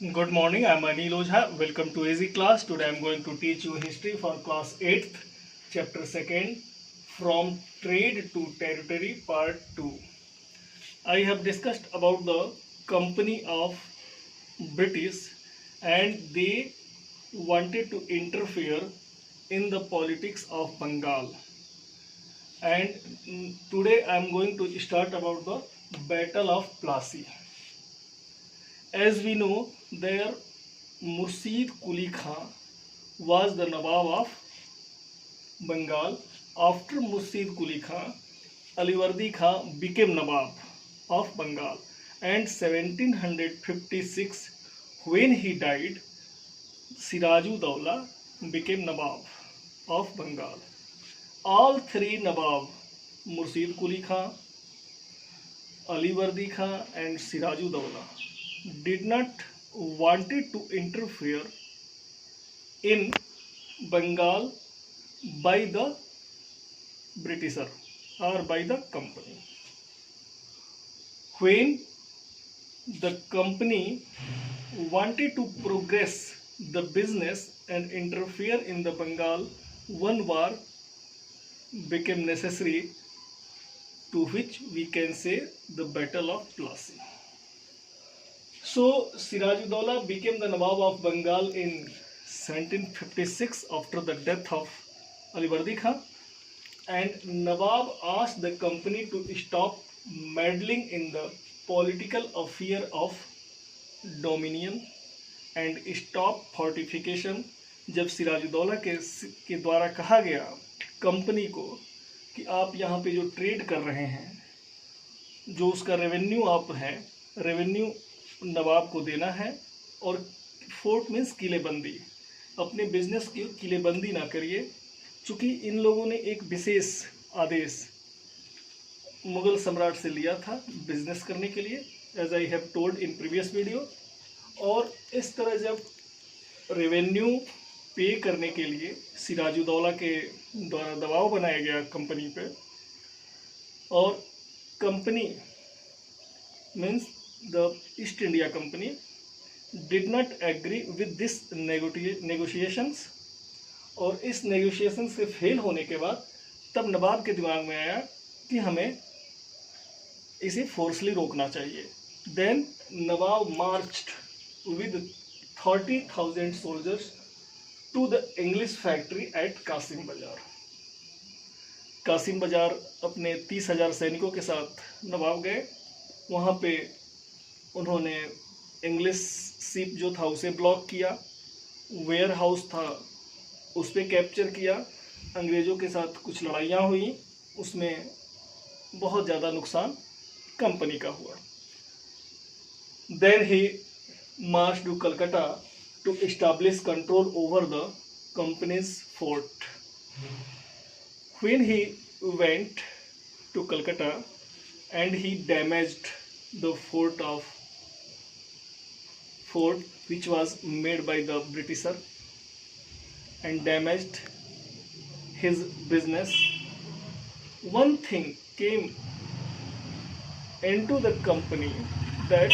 Good morning, I am Anil Ojha. Welcome to Easy Class. Today I am going to teach you history for class 8th, chapter 2nd, from trade to territory, part 2. I have discussed about the company of British and they wanted to interfere in the politics of Bengal. And today I am going to start about the Battle of Plassey. As we know, there Murshid Quli Khan was the Nawab of Bengal. After Murshid Quli Khan, Alivardi Khan became Nawab of Bengal. And 1756, when he died, Sirajudaulah became Nawab of Bengal. All three Nawab, Murshid Quli Khan, Alivardi Khan and Sirajudaulah, did not wanted to interfere in Bengal by the Britisher or by the company. When the company wanted to progress the business and interfere in the Bengal, one war became necessary, to which we can say the Battle of Plassey. So Sirajudaulah became the Nawab of Bengal in 1756 after the death of Alivardi Khan, and Nawab asked the company to stop meddling in the political affair of dominion and stop fortification. जब सिराजुद्दौला के द्वारा कहा गया company को कि आप यहाँ पे जो ट्रेड कर रहे हैं, जो उसका रेवेन्यू आप है, रेवेन्यू नवाब को देना है, और फोर्ट मीन्स किलेबंदी, अपने बिजनेस की किलेबंदी ना करिए, चूँकि इन लोगों ने एक विशेष आदेश मुगल सम्राट से लिया था बिजनेस करने के लिए, as I have told in previous video. और इस तरह जब रेवेन्यू पे करने के लिए सिराजुद्दौला के द्वारा दबाव बनाया गया कंपनी पे, और company means the East India Company did not agree with this negotiations, और इस नेगोशिएशन से फेल होने के बाद तब नवाब के दिमाग में आया कि हमें इसे फोर्सली रोकना चाहिए। Then Nawab marched with 30,000 soldiers to the English factory at Kasimbazar. Qasim बाजार अपने 30,000 सैनिकों के साथ नवाब गए। वहाँ पे उन्होंने इंग्लिश शिप जो था उसे ब्लॉक किया, वेयर हाउस था उस पर कैप्चर किया, अंग्रेज़ों के साथ कुछ लड़ाइयाँ हुई, उसमें बहुत ज़्यादा नुकसान कंपनी का हुआ। Then he march to Calcutta to establish control over the company's fort. When he went to Calcutta and he damaged the fort which was made by the Britisher and damaged his business. One thing came into the company that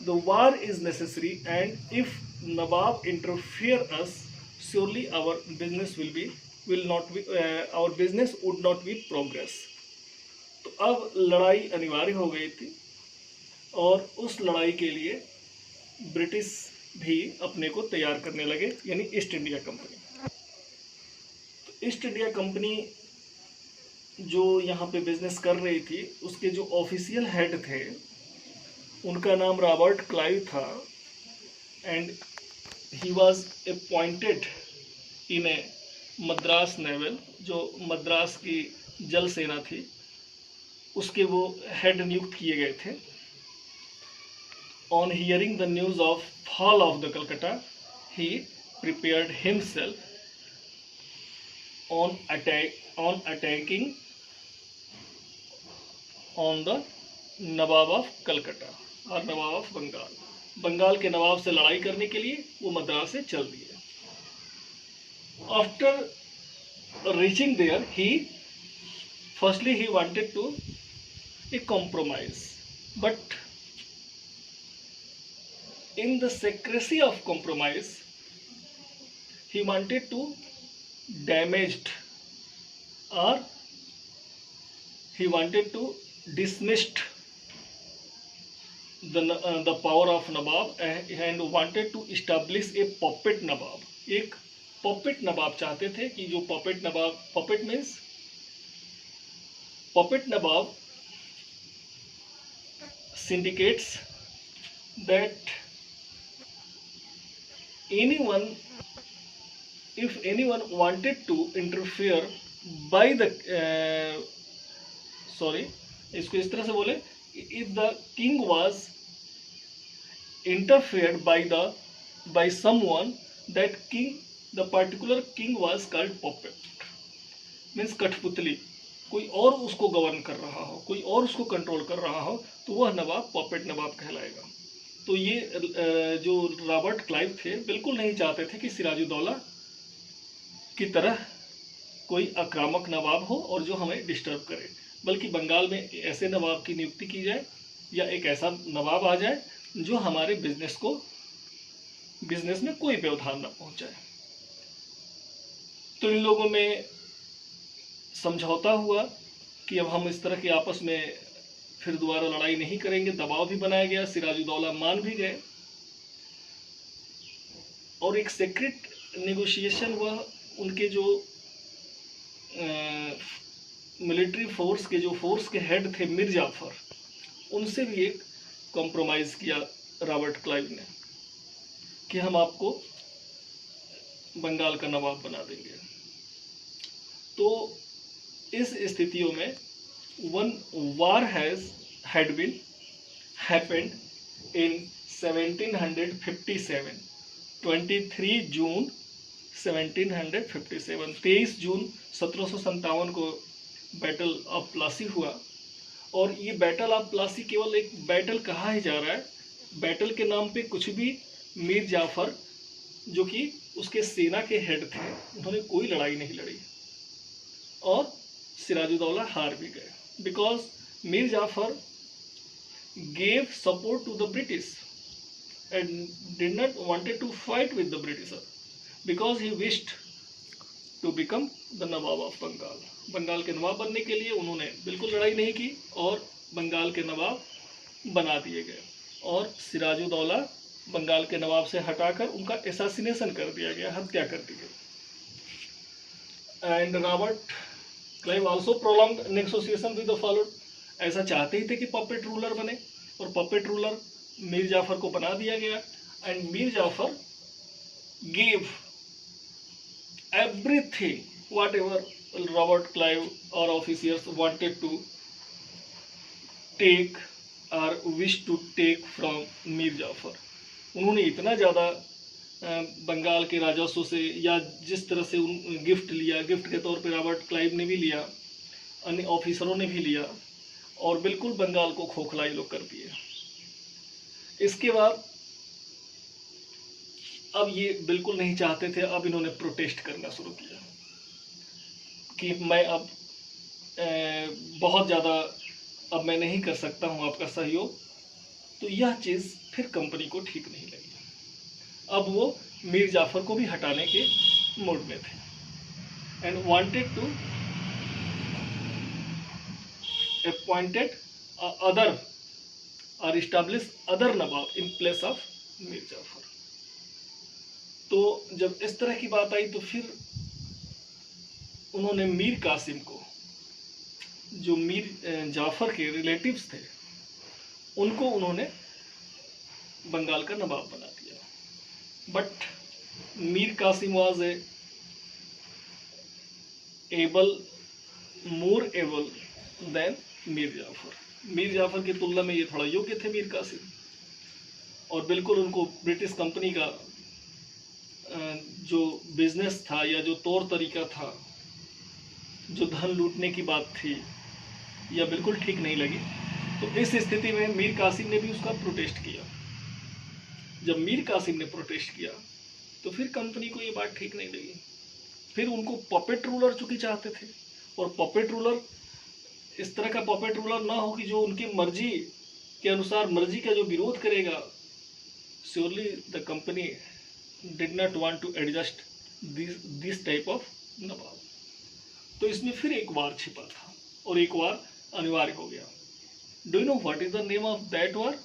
the war is necessary, and if Nawab interfere us, surely our business our business would not be progress. तो अब लड़ाई अनिवार्य हो गई थी, और उस लड़ाई के लिए ब्रिटिश भी अपने को तैयार करने लगे, यानी ईस्ट इंडिया कंपनी। तो ईस्ट इंडिया कंपनी जो यहाँ पे बिजनेस कर रही थी, उसके जो ऑफिशियल हेड थे उनका नाम रॉबर्ट क्लाइव था, and he was appointed in A Madras naval, जो मद्रास की जल सेना थी उसके वो हेड नियुक्त किए गए थे। On hearing the news of fall of the Calcutta, he prepared himself on attacking on the Nawab of Calcutta और नवाब ऑफ बंगाल। बंगाल के नवाब से लड़ाई करने के लिए वो मद्रास से चल दिए। After reaching there firstly he wanted to a compromise, but in the secrecy of compromise, he wanted to damaged or he wanted to dismissed the power of Nawab and wanted to establish a puppet Nawab. एक puppet Nawab चाहते थे कि जो puppet Nawab, puppet means puppet Nawab syndicates that anyone, if anyone wanted to interfere by the sorry, इसको इस तरह से बोले, if the king was interfered by someone, that king, the particular king was called puppet, means कठपुतली. कोई और उसको govern कर रहा हो, कोई और उसको कंट्रोल कर रहा हो, तो वह नवाब पॉपेट नवाब कहलाएगा. तो ये जो रॉबर्ट क्लाइव थे बिल्कुल नहीं चाहते थे कि सिराजुद्दौला की तरह कोई आक्रामक नवाब हो और जो हमें डिस्टर्ब करे, बल्कि बंगाल में ऐसे नवाब की नियुक्ति की जाए या एक ऐसा नवाब आ जाए जो हमारे बिजनेस में कोई व्यवधान न पहुंचाए. तो इन लोगों में समझौता हुआ कि अब हम इस तरह के आपस में फिर दोबारा लड़ाई नहीं करेंगे. दबाव भी बनाया गया, सिराजुद्दौला मान भी गए और एक सीक्रेट नेगोशिएशन हुआ. उनके जो मिलिट्री फोर्स के हेड थे मीर जाफर, उनसे भी एक कॉम्प्रोमाइज़ किया रॉबर्ट क्लाइव ने कि हम आपको बंगाल का नवाब बना देंगे. तो इस स्थितियों में one war had been happened in 1757, 23 जून 1757, 23 जून 1757 को बैटल ऑफ प्लासी हुआ. और ये बैटल ऑफ प्लासी केवल एक बैटल कहा ही जा रहा है. बैटल के नाम पे कुछ भी मीर जाफर जो कि उसके सेना के हेड थे, उन्होंने कोई लड़ाई नहीं लड़ी और सिराजुद्दौला हार भी गए. Because Mir Jafar gave support to the British and did not wanted to fight with the Britisher because he wished to become the Nawab of Bengal. Bengal के नवाब बनने के लिए उन्होंने बिल्कुल लड़ाई नहीं की और बंगाल के नवाब बना दिए गए और सिराजुद्दौला बंगाल के नवाब से हटाकर उनका एसासिनेशन कर दिया गया, हत्या कर दी गई. And Robert Clive also prolonged negotiation with the followed. ऐसा चाहते ही थे कि पपेट रूलर बने और पपेट रूलर मीर जाफर को बना दिया गया. And Mir Jafar give everything whatever Robert Clive और ऑफिसर्स वांटेड टू टेक और wish to take from Mir Jafar. उन्होंने इतना ज़्यादा बंगाल के राजस्व से या जिस तरह से उन गिफ्ट लिया, गिफ्ट के तौर पे रॉबर्ट क्लाइव ने भी लिया, अन्य ऑफिसरों ने भी लिया और बिल्कुल बंगाल को खोखला ये लोग कर दिए. इसके बाद अब ये बिल्कुल नहीं चाहते थे, अब इन्होंने प्रोटेस्ट करना शुरू किया कि मैं अब बहुत ज़्यादा अब मैं नहीं कर सकता हूँ आपका सहयोग. तो यह चीज़ फिर कंपनी को ठीक नहीं लगी. अब वो मीर जाफर को भी हटाने के मूड में थे and wanted to appointed other or establish other Nawab in place of Mir Jafar. तो जब इस तरह की बात आई तो फिर उन्होंने मीर कासिम को, जो मीर जाफर के रिलेटिव्स थे, उनको उन्होंने बंगाल का नवाब बना दिया. But Mir Kasim was more able than Mir Jafar. Mir Jafar की तुलना में ये थोड़ा योग्य थे मीर कासिम और बिल्कुल उनको ब्रिटिश कंपनी का जो बिजनेस था या जो तौर तरीका था, जो धन लूटने की बात थी, यह बिल्कुल ठीक नहीं लगी. तो इस स्थिति में मीर कासिम ने भी उसका प्रोटेस्ट किया. जब मीर कासिम ने प्रोटेस्ट किया तो फिर कंपनी को ये बात ठीक नहीं लगी. फिर उनको पपेट रूलर चूंकि चाहते थे और पपेट रूलर इस तरह का पपेट रूलर ना हो कि जो उनकी मर्जी के अनुसार, मर्जी का जो विरोध करेगा surely the company did not want to adjust this type of नवाब। तो इसमें फिर एक वार छिपा था और एक वार अनिवार्य हो गया। Do you know what is the name of that war?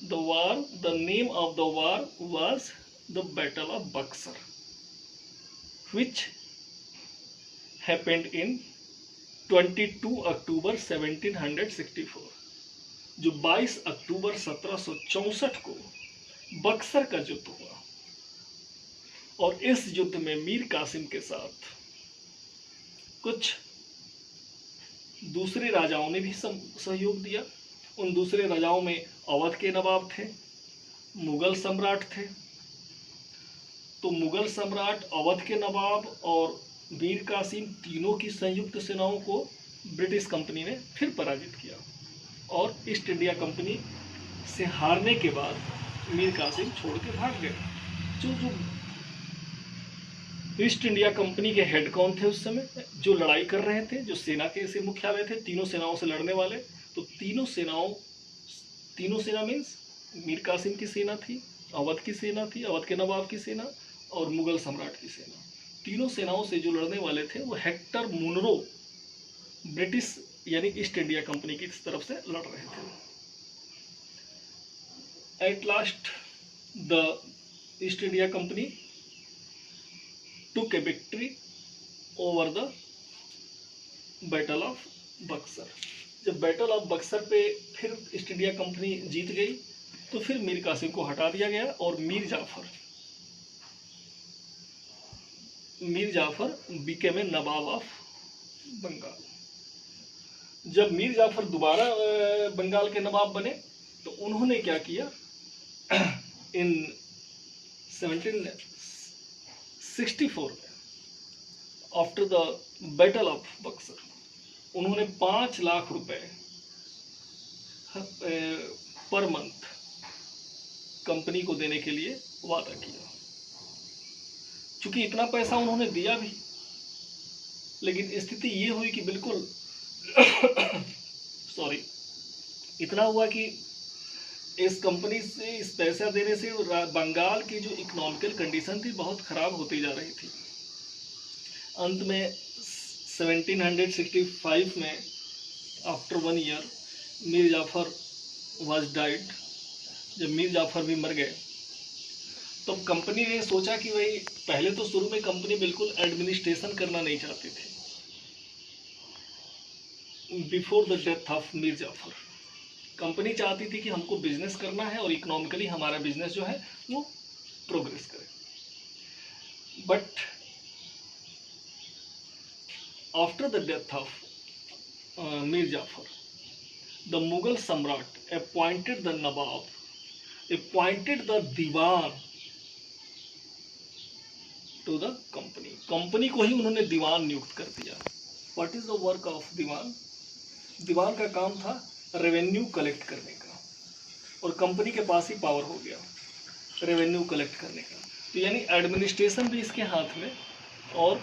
The name of the war was the Battle of Buxar, which happened in 22 October 1764, जो 22 अक्टूबर 1764 को बक्सर का युद्ध हुआ। और इस युद्ध में मीर कासिम के साथ कुछ दूसरे राजाओं ने भी सहयोग दिया। उन दूसरे राजाओं में अवध के नवाब थे, मुगल सम्राट थे। तो मुगल सम्राट, अवध के नवाब और मीर कासिम तीनों की संयुक्त सेनाओं को ब्रिटिश कंपनी ने फिर पराजित किया और ईस्ट इंडिया कंपनी से हारने के बाद मीर कासिम छोड़ के भाग गए। जो ईस्ट इंडिया कंपनी के हेड कौन थे उस समय, जो लड़ाई कर रहे थे, जो सेना के से मुख्यालय थे, तीनों सेनाओं से लड़ने वाले। तो तीनों सेना मीन्स मीर कासिम की सेना थी, अवध की सेना थी, अवध के नवाब की सेना और मुगल सम्राट की सेना। तीनों सेनाओं से जो लड़ने वाले थे वो हेक्टर मुनरो ब्रिटिश यानी ईस्ट इंडिया कंपनी की तरफ से लड़ रहे थे। At last the East India company took a victory over the battle of Buxar. जब बैटल ऑफ बक्सर पे फिर ईस्ट इंडिया कंपनी जीत गई तो फिर मीर कासिम को हटा दिया गया और Mir Jafar became a Nawab of Bengal. जब मीर जाफर दोबारा बंगाल के नवाब बने तो उन्होंने क्या किया, इन 1764 में after the battle of Buxar उन्होंने 5 लाख रुपए पर मंथ कंपनी को देने के लिए वादा किया। चूंकि इतना पैसा उन्होंने दिया भी, लेकिन स्थिति ये हुई कि बिल्कुल सॉरी, इतना हुआ कि इस कंपनी से इस पैसा देने से बंगाल की जो इकोनॉमिकल कंडीशन थी बहुत खराब होती जा रही थी। अंत में 1765 में after 1 year Mir Jafar was died. जब मीर जाफर भी मर गए तो कंपनी ने सोचा कि भाई, पहले तो शुरू में कंपनी बिल्कुल एडमिनिस्ट्रेशन करना नहीं चाहती थी। Before the death of Mir Jafar company चाहती थी कि हमको बिजनेस करना है और इकोनॉमिकली हमारा बिजनेस जो है वो प्रोग्रेस करे। But after the death of Mir Jafar the Mughal सम्राट appointed the nawab, appointed the diwan to the company. Company को ही उन्होंने दीवान नियुक्त कर दिया। What is the work of diwan? दीवान का काम था रेवेन्यू कलेक्ट करने का, और कंपनी के पास ही पावर हो गया रेवेन्यू कलेक्ट करने का। तो यानी एडमिनिस्ट्रेशन भी इसके हाथ में और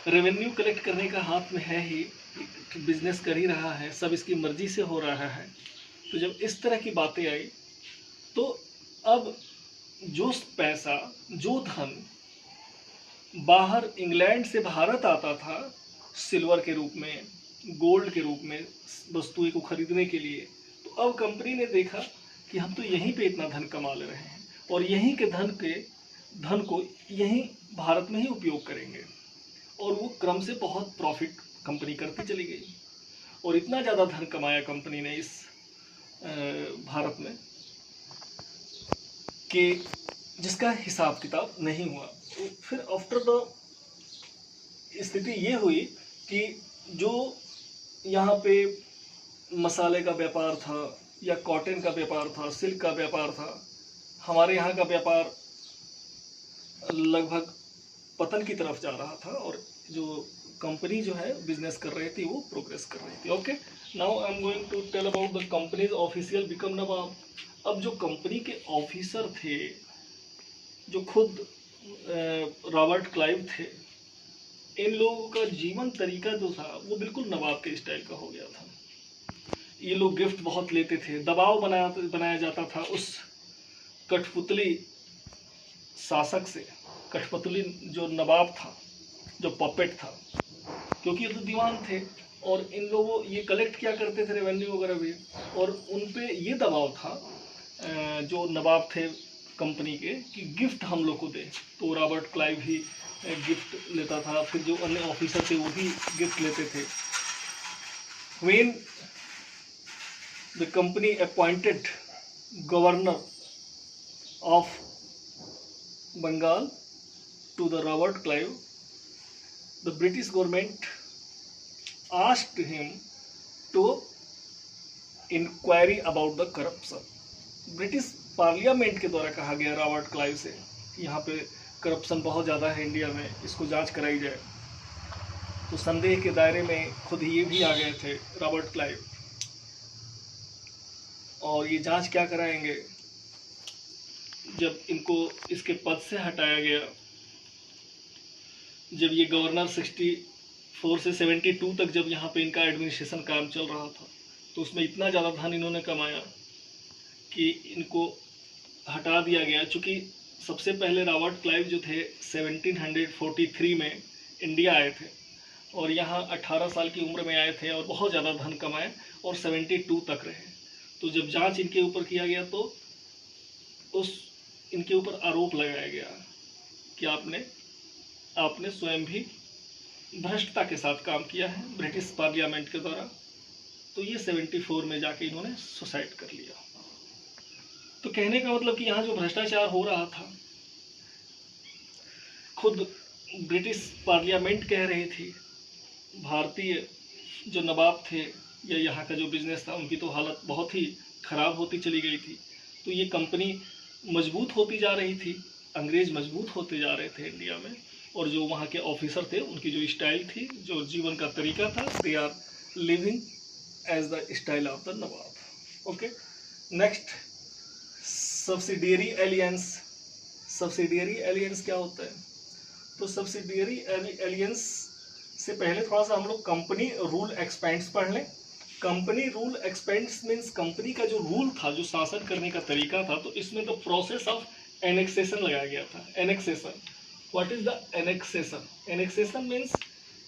रेवेन्यू कलेक्ट करने का हाथ में है ही, बिजनेस कर ही रहा है, सब इसकी मर्जी से हो रहा है। तो जब इस तरह की बातें आई तो अब जो पैसा, जो धन बाहर इंग्लैंड से भारत आता था सिल्वर के रूप में, गोल्ड के रूप में वस्तुएं को खरीदने के लिए, तो अब कंपनी ने देखा कि हम तो यहीं पे इतना धन कमा ले रहे हैं और यहीं के धन को यहीं भारत में ही उपयोग करेंगे। और वो क्रम से बहुत प्रॉफिट कंपनी करती चली गई और इतना ज़्यादा धन कमाया कंपनी ने इस भारत में कि जिसका हिसाब किताब नहीं हुआ। तो फिर आफ्टर द स्थिति ये हुई कि जो यहाँ पे मसाले का व्यापार था या कॉटन का व्यापार था, सिल्क का व्यापार था, हमारे यहाँ का व्यापार लगभग पतन की तरफ जा रहा था और जो कंपनी जो है बिजनेस कर रही थी वो प्रोग्रेस कर रही थी। Okay, now I am going to tell about the company's official become nawab. अब जो कंपनी के ऑफिसर थे, जो खुद रॉबर्ट क्लाइव थे, इन लोगों का जीवन तरीका जो था वो बिल्कुल नवाब के स्टाइल का हो गया था। ये लोग गिफ्ट बहुत लेते थे, दबाव बनाया जाता था उस कठपुतली शासक से, कठपुतली जो नवाब था, जो पपेट था, क्योंकि ये तो दीवान थे और इन लोगों ये कलेक्ट क्या करते थे रेवेन्यू वगैरह भी, और उन पे ये दबाव था जो नवाब थे कंपनी के कि गिफ्ट हम लोग को दे। तो रॉबर्ट क्लाइव भी गिफ्ट लेता था, फिर जो अन्य ऑफिसर थे वो भी गिफ्ट लेते थे। When the company appointed governor of Bengal to the Robert Clive, the British government asked him to inquiry about the corruption. British parliament के द्वारा कहा गया रॉबर्ट क्लाइव से यहाँ पे करप्शन बहुत ज़्यादा है इंडिया में, इसको जांच कराई जाए। तो संदेह के दायरे में खुद ही ये भी आ गए थे रॉबर्ट क्लाइव, और ये जांच क्या कराएंगे, जब इनको इसके पद से हटाया गया, जब ये गवर्नर 64 से 72 तक जब यहाँ पे इनका एडमिनिस्ट्रेशन काम चल रहा था, तो उसमें इतना ज़्यादा धन इन्होंने कमाया कि इनको हटा दिया गया। चूँकि सबसे पहले रॉबर्ट क्लाइव जो थे 1743 में इंडिया आए थे और यहाँ 18 साल की उम्र में आए थे और बहुत ज़्यादा धन कमाए और 72 तक रहे। तो जब जांच इनके ऊपर किया गया तो इनके ऊपर आरोप लगाया गया कि आपने स्वयं भी भ्रष्टता के साथ काम किया है ब्रिटिश पार्लियामेंट के द्वारा। तो ये 74 में जाके इन्होंने सुसाइड कर लिया। तो कहने का मतलब कि यहाँ जो भ्रष्टाचार हो रहा था, खुद ब्रिटिश पार्लियामेंट कह रही थी, भारतीय जो नवाब थे या यहाँ का जो बिजनेस था उनकी तो हालत बहुत ही खराब होती चली गई थी। तो ये कंपनी मजबूत होती जा रही थी, अंग्रेज मजबूत होते जा रहे थे इंडिया में, और जो वहाँ के ऑफिसर थे उनकी जो स्टाइल थी, जो जीवन का तरीका था, they are living as the style of the Nawab. Okay, next subsidiary alliance. Subsidiary alliance क्या होता है? तो सब्सिडियरी एलियंस से पहले थोड़ा सा हम लोग कंपनी रूल एक्सपेंड्स पढ़ लें। Company rule expends means company का जो रूल था, जो शासन करने का तरीका था, तो इसमें द प्रोसेस ऑफ एनेक्सेशन लगाया गया था। Annexation, what is the annexation? Annexation means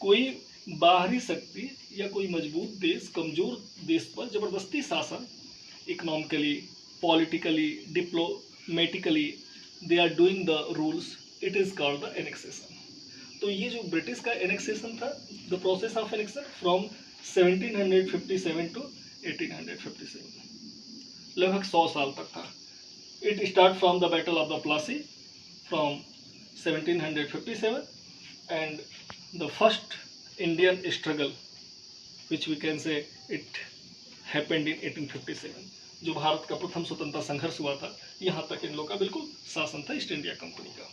कोई बाहरी शक्ति या कोई मजबूत देश कमजोर देश पर जबरदस्ती शासन, economically, politically, diplomatically they are doing the rules, it is called the annexation. तो ये जो ब्रिटिश का एनेक्सेशन था, the process of annexation from 1757 to 1857, लगभग 100 साल तक था। It start from the battle of the Plassey from 1757 and the first Indian struggle which we can say it happened in 1857, जो भारत का प्रथम स्वतंत्रता संघर्ष हुआ था, यहाँ तक इन लोगों का बिल्कुल शासन था ईस्ट इंडिया कंपनी का।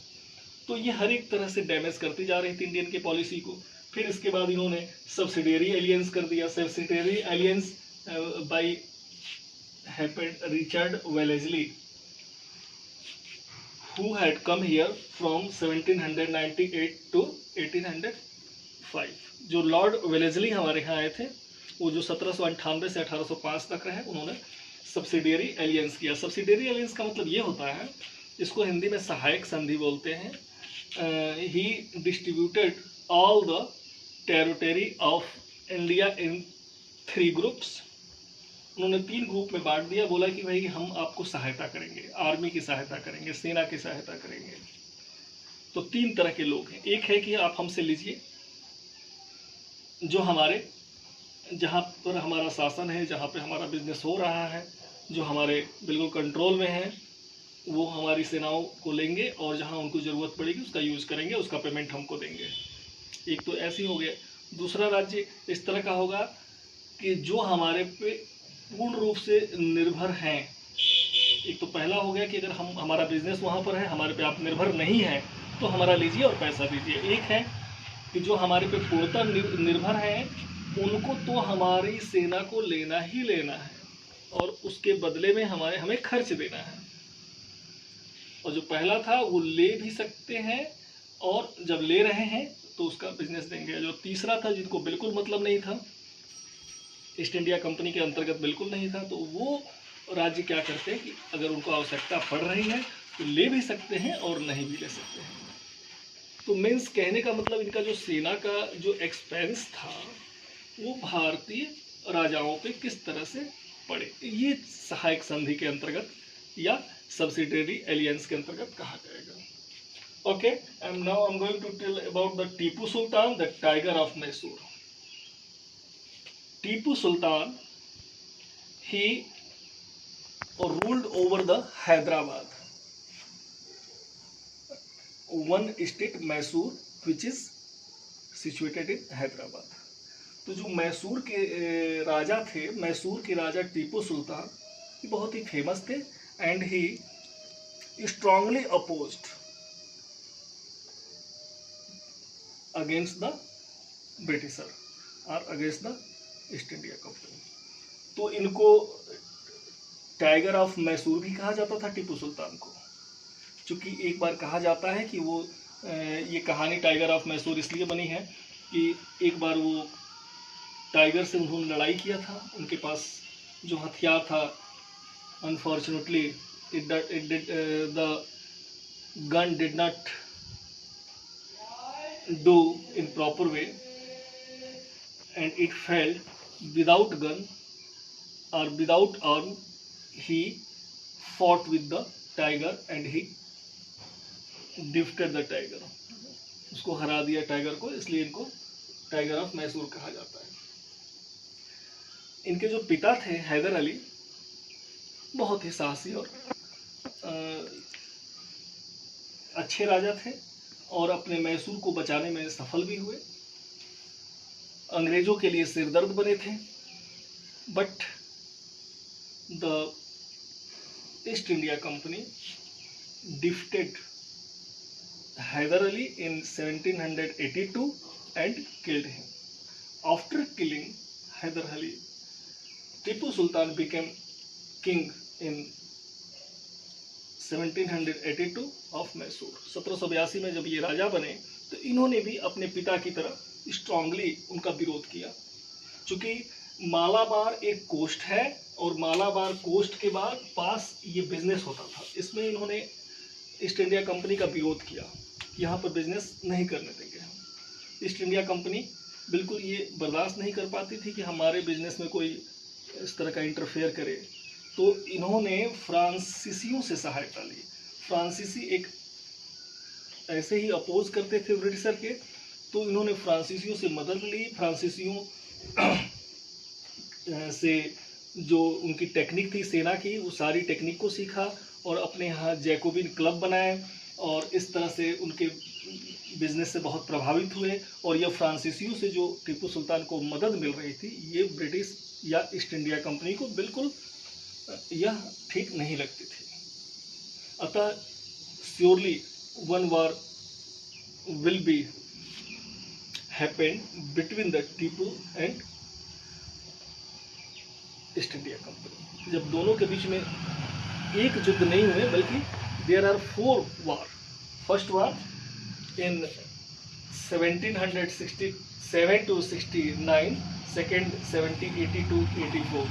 तो ये हर एक तरह से डैमेज करती जा रही थी इंडियन की पॉलिसी को। फिर इसके बाद इन्होंने सब्सिडियरी एलियंस कर दिया। Subsidiary alliance by happened Richard Wellesley who had come here from 1798 to 1805। जो लॉर्ड वेलेस्ली हमारे यहाँ आए थे, वो जो 1798 से 1805 तक रहे, उन्होंने सब्सिडियरी एलियंस किया। सब्सिडियरी एलियंस का मतलब ये होता है, इसको हिंदी में सहायक संधि बोलते हैं। He distributed all the territory of India in 3 groups. उन्होंने 3 ग्रुप में बांट दिया, बोला कि भाई हम आपको सहायता करेंगे, आर्मी की सहायता करेंगे, सेना की सहायता करेंगे। तो 3 तरह के लोग हैं। एक है कि आप हमसे लीजिए, जो हमारे जहाँ पर हमारा शासन है, जहाँ पे हमारा बिजनेस हो रहा है, जो हमारे बिल्कुल कंट्रोल में है, वो हमारी सेनाओं को लेंगे और जहाँ उनको ज़रूरत पड़ेगी उसका यूज़ करेंगे, उसका पेमेंट हमको देंगे। एक तो ऐसे हो गया। दूसरा राज्य इस तरह का होगा कि जो हमारे पे पूर्ण रूप से निर्भर हैं। एक तो पहला हो गया कि अगर हमारा बिजनेस वहाँ पर है, हमारे पे आप निर्भर नहीं हैं, तो हमारा लीजिए और पैसा दीजिए। एक है कि जो हमारे पे पूर्णतः निर्भर हैं, उनको तो हमारी सेना को लेना ही लेना है और उसके बदले में हमें खर्च देना है। और जो पहला था वो ले भी सकते हैं और जब ले रहे हैं तो उसका बिजनेस देंगे। जो तीसरा था, जिनको बिल्कुल मतलब नहीं था, ईस्ट इंडिया कंपनी के अंतर्गत बिल्कुल नहीं था। तो वो राज्य क्या करते हैं कि अगर उनको आवश्यकता पड़ रही है तो ले भी सकते हैं और नहीं भी ले सकते हैं। तो मीन्स कहने का मतलब इनका जो सेना का जो एक्सपेंस था वो भारतीय राजाओं पे किस तरह से पड़े, ये सहायक संधि के अंतर्गत या सब्सिडरी एलियंस के अंतर्गत कहा जाएगा। Okay, and now I am going to tell about the Tipu Sultan, the tiger of Mysore. Tipu Sultan he ruled over the Hyderabad, one state Mysore which is situated in Hyderabad। तो जो मैसूर के राजा थे, मैसूर के राजा टीपू सुल्तान, ये बहुत ही फेमस थे and he strongly opposed against the Britisher और against the East India company. तो इनको टाइगर ऑफ मैसूर भी कहा जाता था टीपू सुल्तान को, क्योंकि एक बार कहा जाता है कि वो ये कहानी टाइगर ऑफ मैसूर इसलिए बनी है कि एक बार वो टाइगर से उन्होंने लड़ाई किया था, उनके पास जो हथियार था unfortunately the gun did not do in proper way and it failed without gun or without arm, he fought with the tiger and he defeated the tiger, उसको हरा दिया टाइगर को, इसलिए इनको टाइगर ऑफ मैसूर कहा जाता है। इनके जो पिता थे हैदर अली, बहुत ही साहसी और अच्छे राजा थे और अपने मैसूर को बचाने में सफल भी हुए। अंग्रेजों के लिए सिरदर्द बने थे, but the East India Company defeated Hyder Ali in 1782 and killed him. After killing Hyder Ali, Tipu Sultan became king in 1782 of Mysore। 1782 में जब ये राजा बने तो इन्होंने भी अपने पिता की तरह स्ट्रांगली उनका विरोध किया, क्योंकि मालाबार एक कोस्ट है और मालाबार कोस्ट के बाद पास ये बिजनेस होता था, इसमें इन्होंने ईस्ट इंडिया कंपनी का विरोध किया, यहाँ पर बिजनेस नहीं करने देंगे हम। ईस्ट इंडिया कंपनी बिल्कुल ये बर्दाश्त नहीं कर पाती थी कि हमारे बिजनेस में कोई इस तरह का इंटरफेयर करे। तो इन्होंने फ्रांसीसियों से सहायता ली। फ्रांसीसी एक ऐसे ही अपोज करते थे ब्रिटिशर के, तो इन्होंने फ्रांसीसियों से मदद ली। फ्रांसीसियों से जो उनकी टेक्निक थी सेना की, वो सारी टेक्निक को सीखा और अपने यहाँ जैकोबिन क्लब बनाए और इस तरह से उनके बिजनेस से बहुत प्रभावित हुए। और यह फ्रांसीसियों से जो टीपू सुल्तान को मदद मिल रही थी, ये ब्रिटिश या ईस्ट इंडिया कंपनी को बिल्कुल यह ठीक नहीं लगती थी। अतः surely one war will be happened between the Tipu and east India company. जब दोनों के बीच में एक युद्ध नहीं हुए बल्कि there are 4 war. First war in 1767 to 69, second 1780 to 84।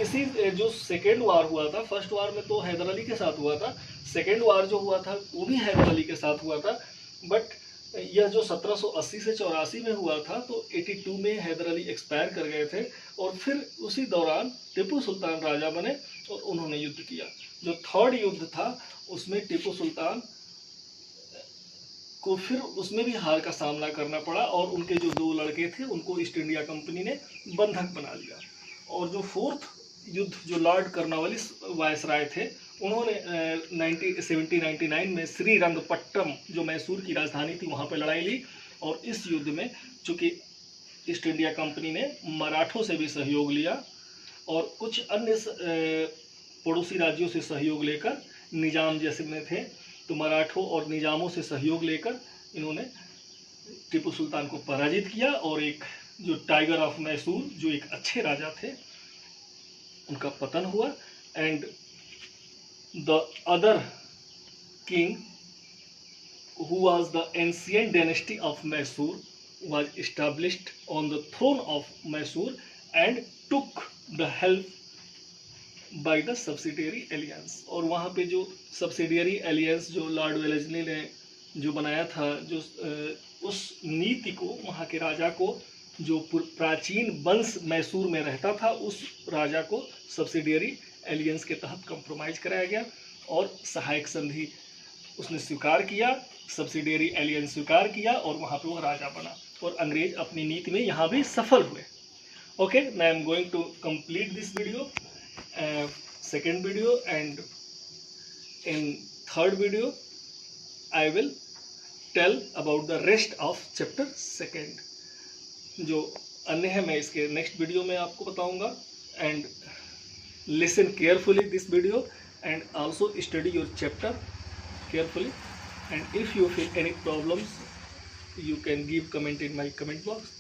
इसी जो सेकेंड वार हुआ था, फर्स्ट वार में तो हैदर अली के साथ हुआ था, सेकेंड वार जो हुआ था वो भी हैदर अली के साथ हुआ था, बट यह जो 1780 से 84 में हुआ था तो 82 में हैदर अली एक्सपायर कर गए थे और फिर उसी दौरान टीपू सुल्तान राजा बने और उन्होंने युद्ध किया। जो थर्ड युद्ध था उसमें टीपू सुल्तान को फिर उसमें भी हार का सामना करना पड़ा और उनके जो 2 लड़के थे उनको ईस्ट इंडिया कंपनी ने बंधक बना लिया। और जो फोर्थ युद्ध जो लॉर्ड कर्नवालिस वायसराय थे, उन्होंने 1799 में श्रीरंगपट्टम जो मैसूर की राजधानी थी वहाँ पर लड़ाई ली। और इस युद्ध में चूँकि ईस्ट इंडिया कंपनी ने मराठों से भी सहयोग लिया और कुछ अन्य पड़ोसी राज्यों से सहयोग लेकर, निजाम जैसे में थे तो मराठों और निजामों से सहयोग लेकर इन्होंने टीपू सुल्तान को पराजित किया और एक जो टाइगर ऑफ मैसूर जो एक अच्छे राजा थे उनका पतन हुआ। And the other king who was the ancient dynasty of Mysore was established on the throne of Mysore and took the help by the subsidiary aliens. और वहाँ पे जो सब्सिडियरी एलियंस जो लॉर्ड वेलेस्ली ने जो बनाया था, जो उस नीति को वहाँ के राजा को, जो प्राचीन वंश मैसूर में रहता था, उस राजा को सब्सिडियरी एलियंस के तहत कंप्रोमाइज कराया गया और सहायक संधि उसने स्वीकार किया, सब्सिडियरी एलियंस स्वीकार किया और वहाँ पे वो राजा बना और अंग्रेज अपनी नीति में यहाँ भी सफल हुए। Okay, now I am going to complete this video, second video, and in third video I will tell about the rest of chapter 2. जो अन्य है मैं इसके नेक्स्ट वीडियो में आपको बताऊंगा। And listen carefully this video and also study your chapter carefully, and if you feel any problems you can give comment in my comment box.